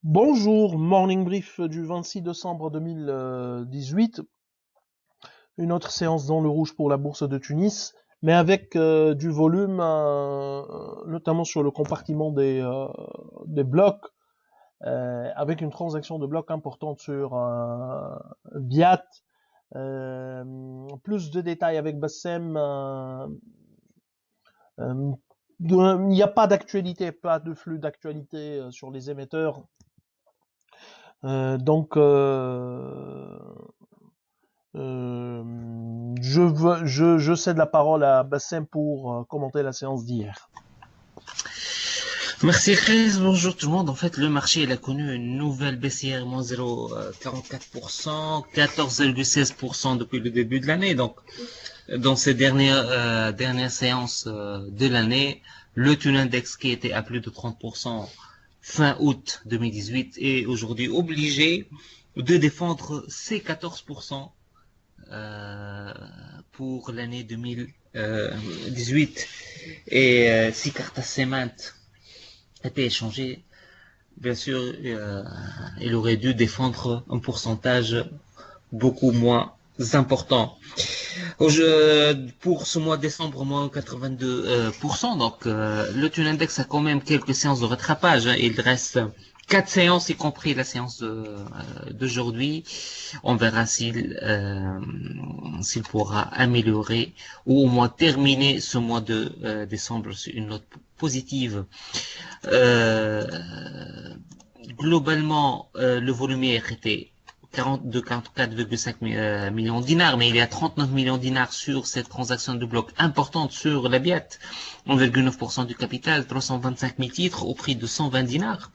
Bonjour, morning brief du 26 décembre 2018. Une autre séance dans le rouge pour la bourse de Tunis, mais avec du volume, notamment sur le compartiment des blocs, avec une transaction de blocs importante sur Biat. Plus de détails avec Bassem. Il n'y a pas d'actualité, pas de flux d'actualité sur les émetteurs. Donc, je cède la parole à Bassem pour commenter la séance d'hier. Merci Chris, bonjour tout le monde. En fait, le marché il a connu une nouvelle baissière, moins 0,44%, 14,16% depuis le début de l'année. Donc, dans ces dernières séances de l'année, le Tune Index qui était à plus de 30% fin août 2018 est aujourd'hui obligé de défendre ses 14% pour l'année 2018. Et si Carta Cement était échangé, bien sûr, il aurait dû défendre un pourcentage beaucoup moins important. Pour ce mois de décembre, moins 82%. Donc, le Tune Index a quand même quelques séances de rattrapage. Il reste 4 séances, y compris la séance d'aujourd'hui. On verra s'il pourra améliorer ou au moins terminer ce mois de décembre sur une note positive. Euh, Globalement, le volume était de 44,5 millions de dinars, mais il y a 39 millions de dinars sur cette transaction de bloc importante sur la Biat, 1,9% du capital, 325 000 titres au prix de 120 dinars.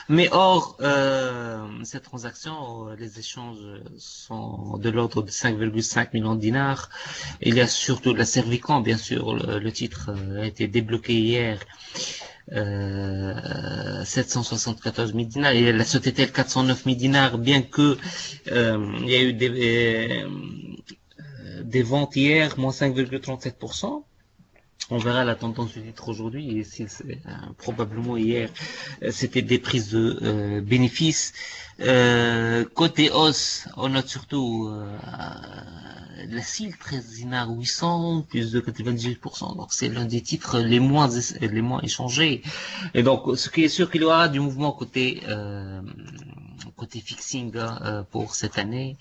Mais hors cette transaction, les échanges sont de l'ordre de 5,5 millions de dinars. Il y a surtout la Cervicon, bien sûr, le titre a été débloqué hier. 774 000 dinars et la Sotetel 409 000 dinars, bien que il y a eu des ventes hier, moins 5,37%. On verra la tendance du titre aujourd'hui et si probablement hier c'était des prises de bénéfices. Côté hausse, on note surtout la CIL 13 dinars 800 plus de 98%. Donc c'est l'un des titres les moins échangés. Et donc ce qui est sûr qu'il y aura du mouvement côté fixing pour cette année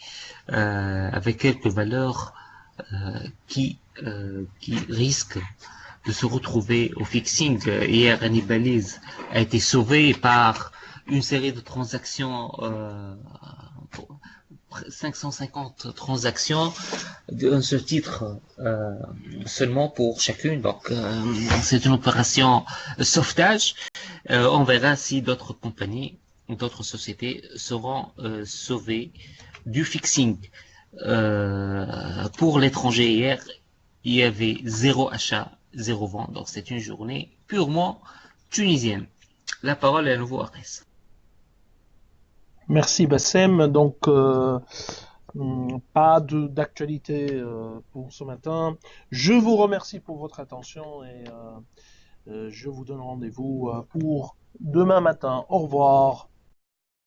avec quelques valeurs qui risquent de se retrouver au fixing. Hier, Anibaliz a été sauvé par une série de transactions, 550 transactions d'un seul titre seulement pour chacune. Donc, c'est une opération sauvetage. On verra si d'autres compagnies ou d'autres sociétés seront sauvées du fixing. Pour l'étranger hier, il y avait zéro achat, zéro vente. Donc c'est une journée purement tunisienne. La parole est à nouveau à Chris. Merci Bassem. Donc, pas d'actualité pour ce matin. Je vous remercie pour votre attention et je vous donne rendez-vous pour demain matin. Au revoir.